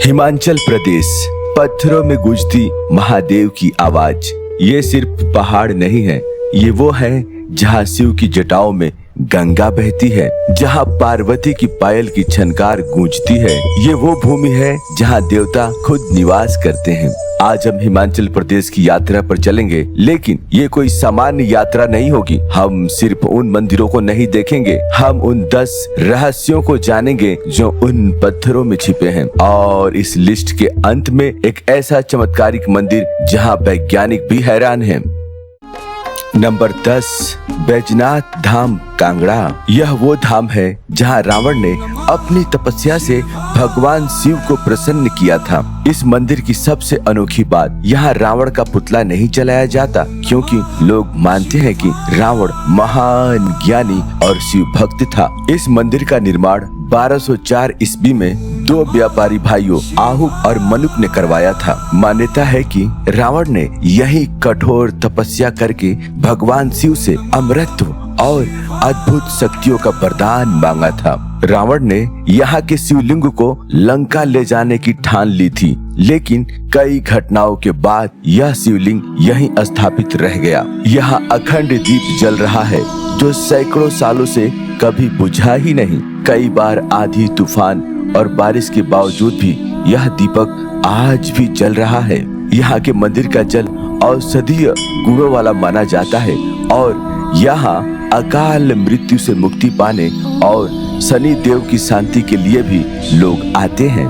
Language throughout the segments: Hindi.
हिमाचल प्रदेश, पत्थरों में गूंजती महादेव की आवाज। ये सिर्फ पहाड़ नहीं है, ये वो है जहाँ शिव की जटाओं में गंगा बहती है, जहाँ पार्वती की पायल की छनकार गूंजती है। ये वो भूमि है जहाँ देवता खुद निवास करते हैं। आज हम हिमाचल प्रदेश की यात्रा पर चलेंगे, लेकिन ये कोई सामान्य यात्रा नहीं होगी। हम सिर्फ उन मंदिरों को नहीं देखेंगे, हम उन 10 रहस्यों को जानेंगे जो उन पत्थरों में छिपे हैं। और इस लिस्ट के अंत में एक ऐसा चमत्कारिक मंदिर जहाँ वैज्ञानिक भी हैरान हैं। नंबर 10, बैजनाथ धाम कांगड़ा। यह वो धाम है जहां रावण ने अपनी तपस्या से भगवान शिव को प्रसन्न किया था। इस मंदिर की सबसे अनोखी बात, यहाँ रावण का पुतला नहीं जलाया जाता, क्योंकि लोग मानते हैं कि रावण महान ज्ञानी और शिव भक्त था। इस मंदिर का निर्माण 1204 ईस्वी में 2 व्यापारी भाइयों आहू और मनुक ने करवाया था। मान्यता है कि रावण ने यही कठोर तपस्या करके भगवान शिव से अमरत्व और अद्भुत शक्तियों का वरदान मांगा था। रावण ने यहाँ के शिवलिंग को लंका ले जाने की ठान ली थी, लेकिन कई घटनाओं के बाद यह शिवलिंग यहीं स्थापित रह गया। यहाँ अखंड दीप जल रहा है जो सैकड़ों सालों से कभी बुझा ही नहीं। कई बार आंधी, तूफान और बारिश के बावजूद भी यह दीपक आज भी जल रहा है। यहाँ के मंदिर का जल औषधीय गुणों वाला माना जाता है और यहाँ अकाल मृत्यु से मुक्ति पाने और शनि देव की शांति के लिए भी लोग आते हैं।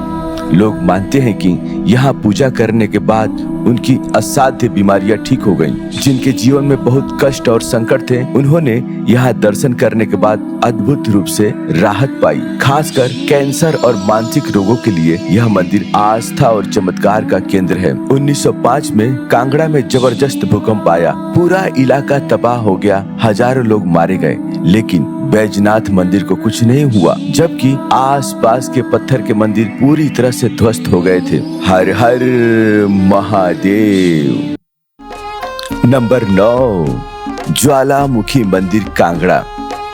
लोग मानते हैं कि यहाँ पूजा करने के बाद उनकी असाध्य बीमारियां ठीक हो गईं। जिनके जीवन में बहुत कष्ट और संकट थे, उन्होंने यहाँ दर्शन करने के बाद अद्भुत रूप से राहत पाई। खासकर कैंसर और मानसिक रोगों के लिए यह मंदिर आस्था और चमत्कार का केंद्र है। 1905 में कांगड़ा में जबरदस्त भूकंप आया, पूरा इलाका तबाह हो गया, हजारों लोग मारे गए, लेकिन बैजनाथ मंदिर को कुछ नहीं हुआ, जबकि आसपास के पत्थर के मंदिर पूरी तरह से ध्वस्त हो गए थे। हर हर महादेव। नंबर 9, ज्वालामुखी मंदिर कांगड़ा।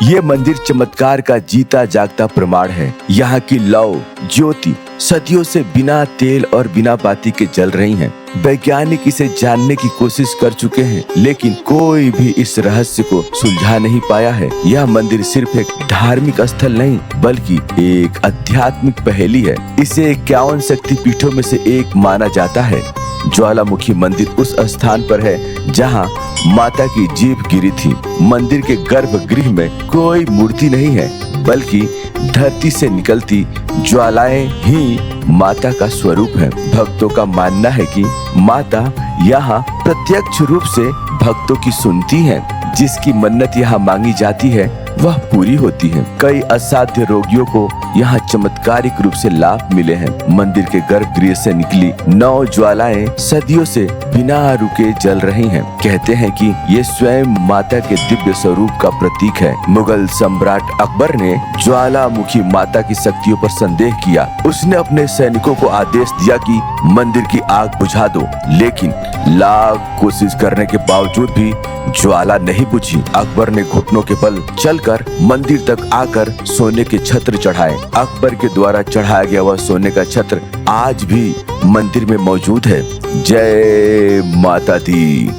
ये मंदिर चमत्कार का जीता जागता प्रमाण है। यहाँ की लौ ज्योति सदियों से बिना तेल और बिना बाती के जल रही हैं। वैज्ञानिक इसे जानने की कोशिश कर चुके हैं, लेकिन कोई भी इस रहस्य को सुलझा नहीं पाया है। यह मंदिर सिर्फ एक धार्मिक स्थल नहीं, बल्कि एक आध्यात्मिक पहेली है। इसे 51 शक्ति पीठों में से एक माना जाता है। ज्वालामुखी मंदिर उस स्थान पर है जहां माता की जीभ गिरी थी। मंदिर के गर्भगृह में कोई मूर्ति नहीं है, बल्कि धरती से निकलती ज्वालाएं ही माता का स्वरूप है। भक्तों का मानना है कि माता यहाँ प्रत्यक्ष रूप से भक्तों की सुनती है। जिसकी मन्नत यहाँ मांगी जाती है वह पूरी होती है। कई असाध्य रोगियों को यहाँ चमत्कारिक रूप से लाभ मिले हैं। मंदिर के गर्भगृह से निकली 9 ज्वालाएं सदियों से बिना रुके जल रही हैं। कहते हैं कि ये स्वयं माता के दिव्य स्वरूप का प्रतीक है। मुगल सम्राट अकबर ने ज्वालामुखी माता की शक्तियों पर संदेह किया। उसने अपने सैनिकों को आदेश दिया कि मंदिर की आग बुझा दो, लेकिन लाख कोशिश करने के बावजूद भी ज्वाला नहीं बुझी। अकबर ने घुटनों के बल चलकर मंदिर तक आकर सोने के छत्र चढ़ाए। अकबर के द्वारा चढ़ाया गया वह सोने का छत्र आज भी मंदिर में मौजूद है। जय माता दी।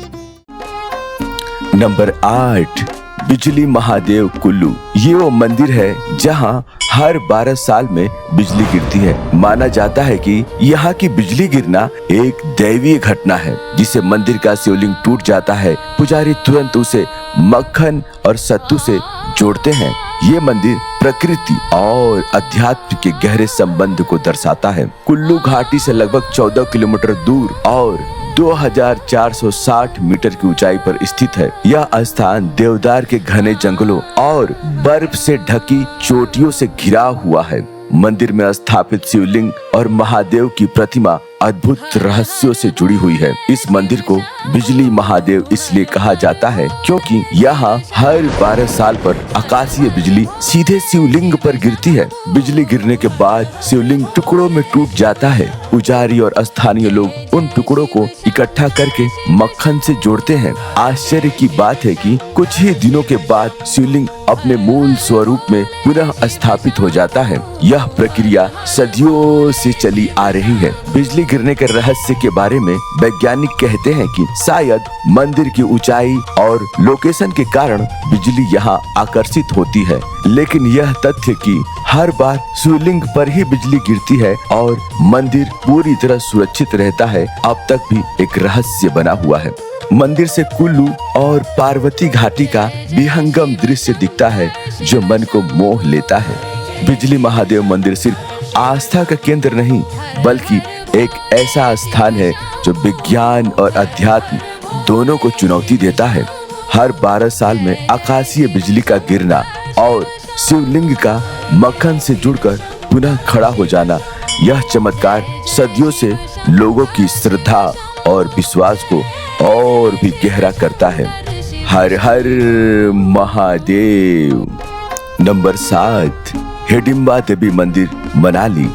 नंबर 8, बिजली महादेव कुल्लू। ये वो मंदिर है जहाँ हर 12 साल में बिजली गिरती है। माना जाता है कि यहाँ की बिजली गिरना एक दैवीय घटना है, जिसे मंदिर का शिवलिंग टूट जाता है। पुजारी तुरंत उसे मक्खन और सत्तू से जोड़ते हैं। ये मंदिर प्रकृति और अध्यात्म के गहरे संबंध को दर्शाता है। कुल्लू घाटी से लगभग 14 किलोमीटर दूर और 2460 मीटर की ऊंचाई पर स्थित है। यह स्थान देवदार के घने जंगलों और बर्फ से ढकी चोटियों से घिरा हुआ है। मंदिर में स्थापित शिवलिंग और महादेव की प्रतिमा अद्भुत रहस्यों से जुड़ी हुई है। इस मंदिर को बिजली महादेव इसलिए कहा जाता है क्योंकि यहाँ हर 12 साल पर आकाशीय बिजली सीधे शिवलिंग पर गिरती है। बिजली गिरने के बाद शिवलिंग टुकड़ों में टूट जाता है। पुजारी और स्थानीय लोग उन टुकड़ों को इकट्ठा करके मक्खन से जोड़ते हैं। आश्चर्य की बात है कि कुछ ही दिनों के बाद शिवलिंग अपने मूल स्वरूप में पुनः स्थापित हो जाता है। यह प्रक्रिया सदियों से चली आ रही है। बिजली गिरने के रहस्य के बारे में वैज्ञानिक कहते हैं कि शायद मंदिर की ऊंचाई और लोकेशन के कारण बिजली यहाँ आकर्षित होती है, लेकिन यह तथ्य कि हर बार शिवलिंग पर ही बिजली गिरती है और मंदिर पूरी तरह सुरक्षित रहता है, अब तक भी एक रहस्य बना हुआ है। मंदिर से कुल्लू और पार्वती घाटी का विहंगम दृश्य दिखता है जो मन को मोह लेता है। बिजली महादेव मंदिर सिर्फ आस्था का केंद्र नहीं बल्कि एक ऐसा स्थान है जो विज्ञान और अध्यात्म दोनों को चुनौती देता है। हर 12 साल में आकाशीय बिजली का गिरना और शिवलिंग का मक्खन से जुड़कर पुनः खड़ा हो जाना, यह चमत्कार सदियों से लोगों की श्रद्धा और विश्वास को और भी गहरा करता है। हर हर महादेव। नंबर 7, हिडिंबा देवी मंदिर, मनाली।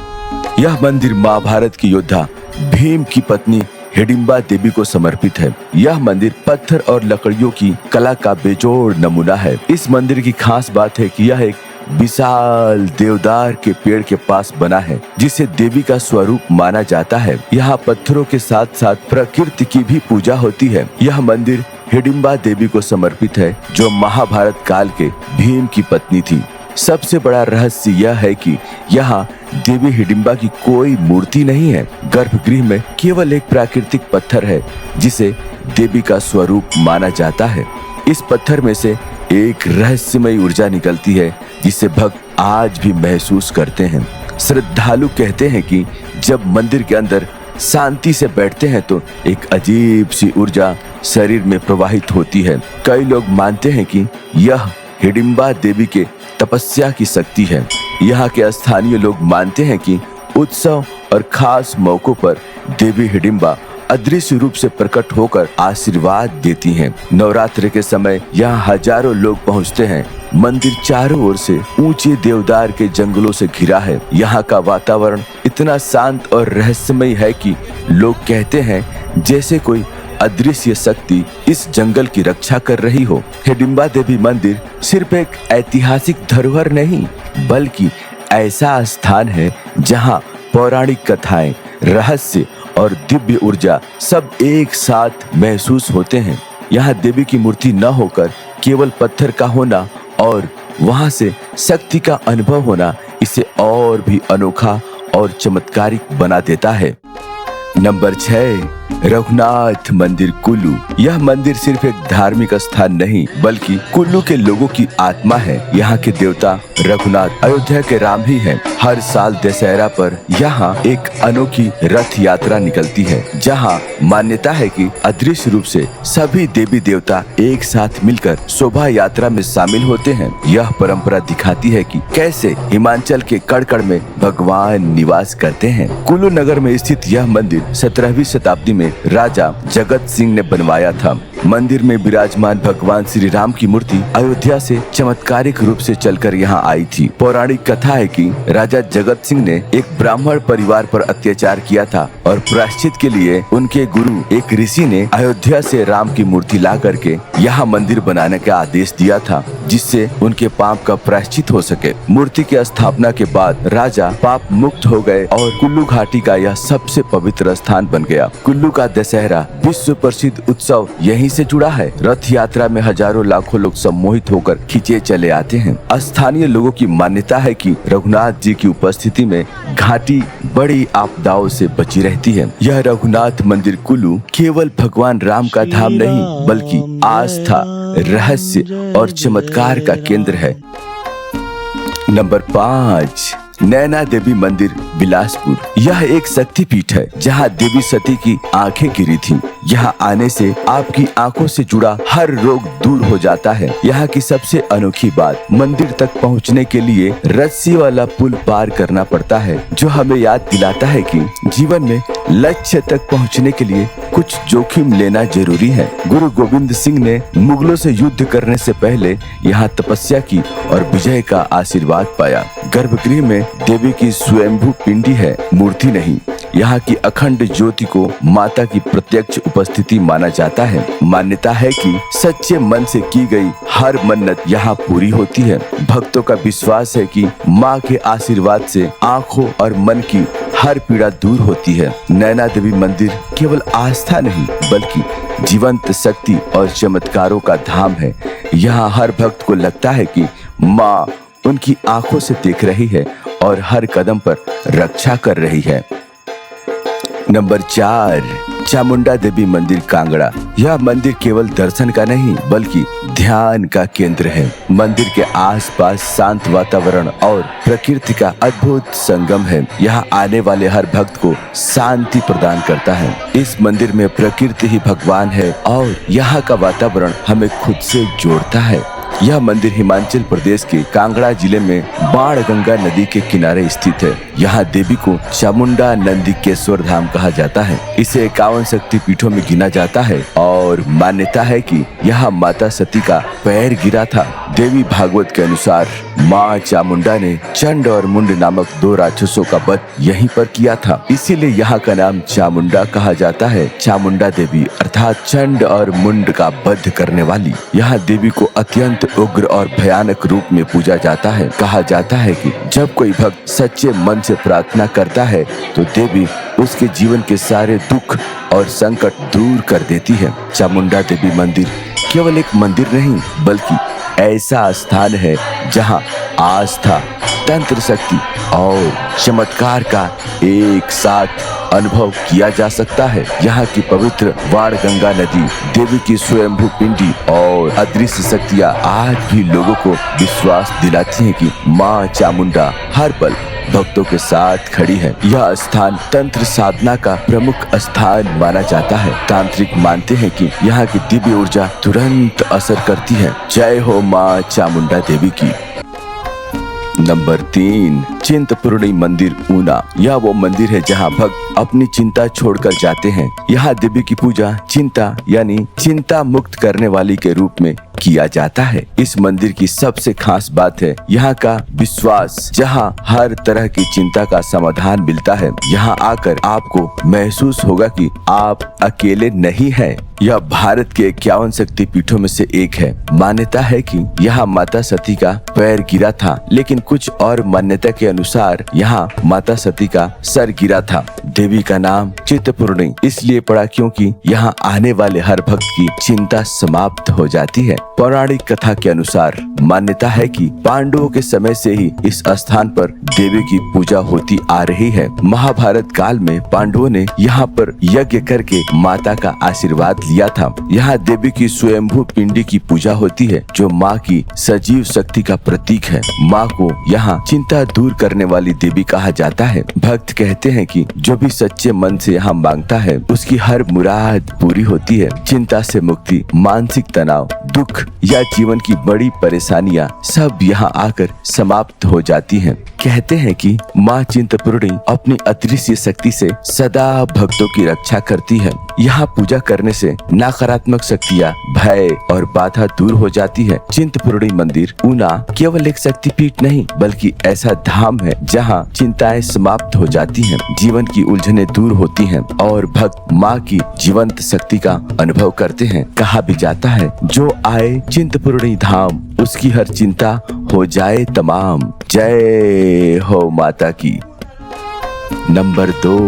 यह मंदिर महाभारत की योद्धा भीम की पत्नी हिडिंबा देवी को समर्पित है। यह मंदिर पत्थर और लकड़ियों की कला का बेजोड़ नमूना है। इस मंदिर की खास बात है कि यह एक विशाल देवदार के पेड़ के पास बना है, जिसे देवी का स्वरूप माना जाता है। यहाँ पत्थरों के साथ साथ प्रकृति की भी पूजा होती है। यह मंदिर हिडिंबा देवी को समर्पित है, जो महाभारत काल के भीम की पत्नी थी। सबसे बड़ा रहस्य यह है कि यहाँ देवी हिडिंबा की कोई मूर्ति नहीं है। गर्भगृह में केवल एक प्राकृतिक पत्थर है, जिसे देवी का स्वरूप माना जाता है। इस पत्थर में से एक रहस्यमयी ऊर्जा निकलती है, जिसे भक्त आज भी महसूस करते हैं। श्रद्धालु कहते हैं कि जब मंदिर के अंदर शांति से बैठते हैं तो एक अजीब सी ऊर्जा शरीर में प्रवाहित होती है। कई लोग मानते हैं कि यह हिडिंबा देवी के तपस्या की शक्ति है। यहाँ के स्थानीय लोग मानते हैं कि उत्सव और खास मौकों पर देवी हिडिंबा अदृश्य रूप से प्रकट होकर आशीर्वाद देती हैं। नवरात्रि के समय यहाँ हजारों लोग पहुँचते हैं। मंदिर चारों ओर से ऊंचे देवदार के जंगलों से घिरा है। यहाँ का वातावरण इतना शांत और रहस्यमय है कि लोग कहते हैं जैसे कोई अदृश्य शक्ति इस जंगल की रक्षा कर रही हो। हिडिंबा देवी मंदिर सिर्फ एक ऐतिहासिक धरोहर नहीं बल्कि ऐसा स्थान है जहाँ पौराणिक कथाएं, रहस्य और दिव्य ऊर्जा सब एक साथ महसूस होते हैं। यहाँ देवी की मूर्ति न होकर केवल पत्थर का होना और वहाँ से शक्ति का अनुभव होना इसे और भी अनोखा और चमत्कारिक बना देता है। नंबर 6, रघुनाथ मंदिर, कुल्लू। यह मंदिर सिर्फ एक धार्मिक स्थान नहीं बल्कि कुल्लू के लोगों की आत्मा है। यहाँ के देवता रघुनाथ अयोध्या के राम ही हैं। हर साल दशहरा पर यहाँ एक अनोखी रथ यात्रा निकलती है, जहाँ मान्यता है कि अदृश्य रूप से सभी देवी देवता एक साथ मिलकर शोभा यात्रा में शामिल होते हैं। यह परंपरा दिखाती है कि कैसे हिमाचल के कड़कड़ में भगवान निवास करते हैं। कुल्लू नगर में स्थित यह मंदिर 17वीं शताब्दी में राजा जगत सिंह ने बनवाया था। मंदिर में विराजमान भगवान श्री राम की मूर्ति अयोध्या से चमत्कारिक रूप से चलकर यहाँ आई थी। पौराणिक कथा है कि राजा जगत सिंह ने एक ब्राह्मण परिवार पर अत्याचार किया था और प्रायश्चित के लिए उनके गुरु एक ऋषि ने अयोध्या से राम की मूर्ति ला करके यहाँ मंदिर बनाने का आदेश दिया था, जिससे उनके पाप का प्रायश्चित हो सके। मूर्ति की स्थापना के बाद राजा पाप मुक्त हो गए और कुल्लू घाटी का यह सबसे पवित्र स्थान बन गया। कुल्लू का दशहरा विश्व प्रसिद्ध उत्सव यहीं से जुड़ा है। रथ यात्रा में हजारों लाखों लोग सम्मोहित होकर खींचे चले आते हैं। स्थानीय लोगों की मान्यता है कि रघुनाथ जी की उपस्थिति में घाटी बड़ी आपदाओं से बची रहती है। यह रघुनाथ मंदिर कुल्लू केवल भगवान राम का धाम नहीं बल्कि आस्था, रहस्य और चमत्कार का केंद्र है। नंबर 5, नैना देवी मंदिर, बिलासपुर। यह एक शक्तिपीठ है जहां देवी सती की आंखें गिरी थीं। यहाँ आने से आपकी आंखों से जुड़ा हर रोग दूर हो जाता है। यहाँ की सबसे अनोखी बात, मंदिर तक पहुँचने के लिए रस्सी वाला पुल पार करना पड़ता है, जो हमें याद दिलाता है कि जीवन में लक्ष्य तक पहुँचने के लिए कुछ जोखिम लेना जरूरी है। गुरु गोविंद सिंह ने मुगलों से युद्ध करने से पहले यहाँ तपस्या की और विजय का आशीर्वाद पाया। गर्भगृह में देवी की स्वयंभू पिंडी है, मूर्ति नहीं। यहाँ की अखंड ज्योति को माता की प्रत्यक्ष उपस्थिति माना जाता है। मान्यता है कि सच्चे मन से की गई हर मन्नत यहाँ पूरी होती है। भक्तों का विश्वास है कि माँ के आशीर्वाद से आँखों और मन की हर पीड़ा दूर होती है। नैना देवी मंदिर केवल आस्था नहीं बल्कि जीवंत शक्ति और चमत्कारों का धाम है। यहाँ हर भक्त को लगता है कि माँ उनकी आंखों से देख रही है और हर कदम पर रक्षा कर रही है। नंबर 4, चामुंडा देवी मंदिर कांगड़ा। यह मंदिर केवल दर्शन का नहीं बल्कि ध्यान का केंद्र है। मंदिर के आसपास शांत वातावरण और प्रकृति का अद्भुत संगम है। यहाँ आने वाले हर भक्त को शांति प्रदान करता है। इस मंदिर में प्रकृति ही भगवान है और यहाँ का वातावरण हमें खुद से जोड़ता है। यह मंदिर हिमाचल प्रदेश के कांगड़ा जिले में बाणगंगा नदी के किनारे स्थित है। यहाँ देवी को चामुंडा नंदीकेश्वर धाम कहा जाता है। इसे 51 शक्ति पीठों में गिना जाता है और मान्यता है कि यहाँ माता सती का पैर गिरा था। देवी भागवत के अनुसार माँ चामुंडा ने चंड और मुंड नामक 2 राक्षसों का वध यहीं पर किया था, इसीलिए यहाँ का नाम चामुंडा कहा जाता है। चामुंडा देवी अर्थात चंड और मुंड का वध करने वाली। यहाँ देवी को अत्यंत उग्र और भयानक रूप में पूजा जाता है। कहा जाता है कि जब कोई भक्त सच्चे मन से प्रार्थना करता है तो देवी उसके जीवन के सारे दुख और संकट दूर कर देती है। चामुंडा देवी मंदिर केवल एक मंदिर नहीं बल्कि ऐसा स्थान है जहां आस्था, तंत्र शक्ति और चमत्कार का एक साथ अनुभव किया जा सकता है। यहाँ की पवित्र बाणगंगा नदी, देवी की स्वयंभू पिंडी और अदृश्य शक्तियाँ आज भी लोगों को विश्वास दिलाती हैं कि माँ चामुंडा हर पल भक्तों के साथ खड़ी है। यह स्थान तंत्र साधना का प्रमुख स्थान माना जाता है। तांत्रिक मानते हैं कि यहाँ की दिव्य ऊर्जा तुरंत असर करती है। जय हो माँ चामुंडा देवी की। नंबर 3, चिंतपूर्णी मंदिर ऊना। यह वो मंदिर है जहाँ भक्त अपनी चिंता छोड़कर जाते हैं। यहाँ देवी की पूजा चिंता यानी चिंता मुक्त करने वाली के रूप में किया जाता है। इस मंदिर की सबसे खास बात है यहाँ का विश्वास, जहाँ हर तरह की चिंता का समाधान मिलता है। यहाँ आकर आपको महसूस होगा कि आप अकेले नहीं हैं। यह भारत के 51 शक्ति पीठों में से एक है। मान्यता है कि यहाँ माता सती का पैर गिरा था, लेकिन कुछ और मान्यता के अनुसार यहाँ माता सती का सर गिरा था। देवी का नाम चिंतपूर्णी इसलिए पड़ा क्योंकि यहाँ आने वाले हर भक्त की चिंता समाप्त हो जाती है। पौराणिक कथा के अनुसार मान्यता है कि पांडवों के समय से ही इस स्थान पर देवी की पूजा होती आ रही है। महाभारत काल में पांडवों ने यहाँ पर यज्ञ करके माता का आशीर्वाद लिया था। यहाँ देवी की स्वयंभू पिंडी की पूजा होती है जो माँ की सजीव शक्ति का प्रतीक है। माँ को यहाँ चिंता दूर करने वाली देवी कहा जाता है। भक्त कहते हैं कि जो भी सच्चे मन से यहाँ मांगता है उसकी हर मुराद पूरी होती है। चिंता से मुक्ति, मानसिक तनाव, दुख या जीवन की बड़ी परेशानियाँ सब यहाँ आकर समाप्त हो जाती हैं। कहते हैं कि माँ चिंतपूर्णी अपनी अदृश्य शक्ति से सदा भक्तों की रक्षा करती है। यहाँ पूजा करने से नकारात्मक शक्तियाँ, भय और बाधा दूर हो जाती है। चिंतपूर्णी मंदिर ऊना केवल एक शक्तिपीठ नहीं बल्कि ऐसा धाम है जहाँ चिंताएं समाप्त हो जाती हैं, जीवन की उलझनें दूर होती हैं और भक्त माँ की जीवंत शक्ति का अनुभव करते हैं। कहा भी जाता है जो आए चिंतपूर्णी धाम उसकी हर चिंता हो जाए तमाम। जय हो माता की। नंबर 2,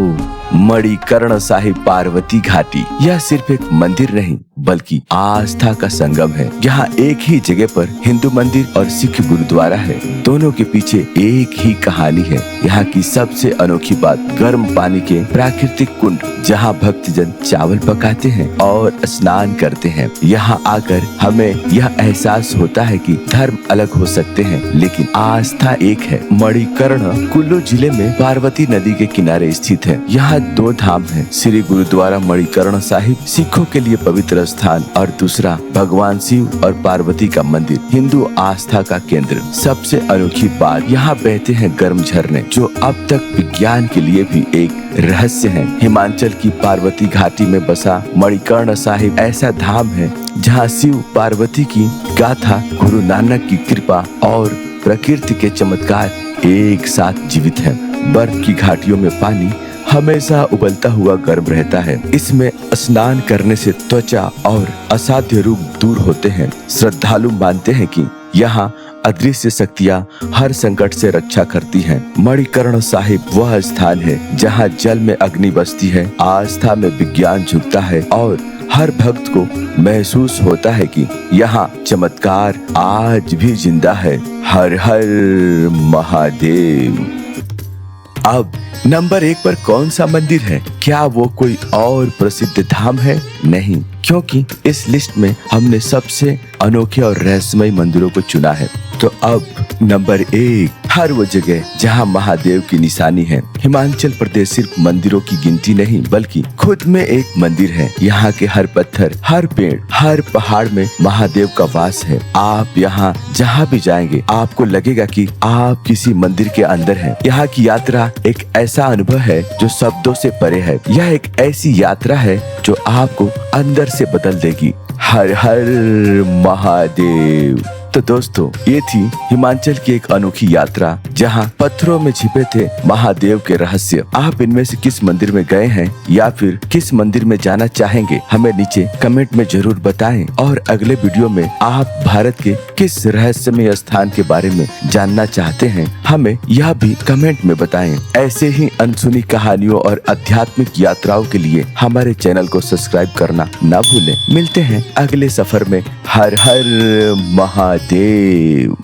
मणिकर्ण साहिब पार्वती घाटी। यह सिर्फ एक मंदिर नहीं बल्कि आस्था का संगम है। यहाँ एक ही जगह पर हिंदू मंदिर और सिख गुरुद्वारा है। दोनों के पीछे एक ही कहानी है। यहाँ की सबसे अनोखी बात गर्म पानी के प्राकृतिक कुंड जहाँ भक्तजन चावल पकाते हैं और स्नान करते हैं। यहाँ आकर हमें यह एहसास होता है कि धर्म अलग हो सकते हैं लेकिन आस्था एक है। मणिकर्ण कुल्लू जिले में पार्वती नदी के किनारे स्थित है। यहाँ यहाँ 2 धाम हैं। श्री गुरुद्वारा मणिकर्ण साहिब सिखों के लिए पवित्र स्थान और दूसरा भगवान शिव और पार्वती का मंदिर, हिंदू आस्था का केंद्र। सबसे अनोखी बात, यहाँ बहते हैं गर्म झरने जो अब तक विज्ञान के लिए भी एक रहस्य है। हिमाचल की पार्वती घाटी में बसा मणिकर्ण साहिब ऐसा धाम है जहाँ शिव पार्वती की गाथा, गुरु नानक की कृपा और प्रकृति के चमत्कार एक साथ जीवित हैं। बर्फ की घाटियों में पानी हमेशा उबलता हुआ गर्म रहता है। इसमें स्नान करने से त्वचा और असाध्य रोग दूर होते हैं। श्रद्धालु मानते हैं कि यहाँ अदृश्य शक्तियाँ हर संकट से रक्षा करती हैं। मणिकर्ण साहिब वह स्थान है जहाँ जल में अग्नि बसती है, आस्था में विज्ञान झुकता है और हर भक्त को महसूस होता है कि यहाँ चमत्कार आज भी जिंदा है। हर हर महादेव। अब नंबर 1 पर कौन सा मंदिर है? क्या वो कोई और प्रसिद्ध धाम है? नहीं, क्योंकि इस लिस्ट में हमने सबसे अनोखे और रहस्यमय मंदिरों को चुना है। तो अब नंबर 1, हर वो जगह जहाँ महादेव की निशानी है। हिमाचल प्रदेश सिर्फ मंदिरों की गिनती नहीं बल्कि खुद में एक मंदिर है। यहाँ के हर पत्थर, हर पेड़, हर पहाड़ में महादेव का वास है। आप यहाँ जहाँ भी जाएंगे आपको लगेगा कि आप किसी मंदिर के अंदर हैं। यहाँ की यात्रा एक ऐसा अनुभव है जो शब्दों से परे है। यह एक ऐसी यात्रा है जो आपको अंदर से बदल देगी। हर हर महादेव। तो दोस्तों, ये थी हिमाचल की एक अनोखी यात्रा जहां पत्थरों में छिपे थे महादेव के रहस्य। आप इनमें से किस मंदिर में गए हैं या फिर किस मंदिर में जाना चाहेंगे, हमें नीचे कमेंट में जरूर बताएं। और अगले वीडियो में आप भारत के किस रहस्यमय स्थान के बारे में जानना चाहते हैं, हमें यह भी कमेंट में बताएं। ऐसे ही अनसुनी कहानियों और आध्यात्मिक यात्राओं के लिए हमारे चैनल को सब्सक्राइब करना ना भूलें। मिलते हैं अगले सफर में। हर हर महादेव।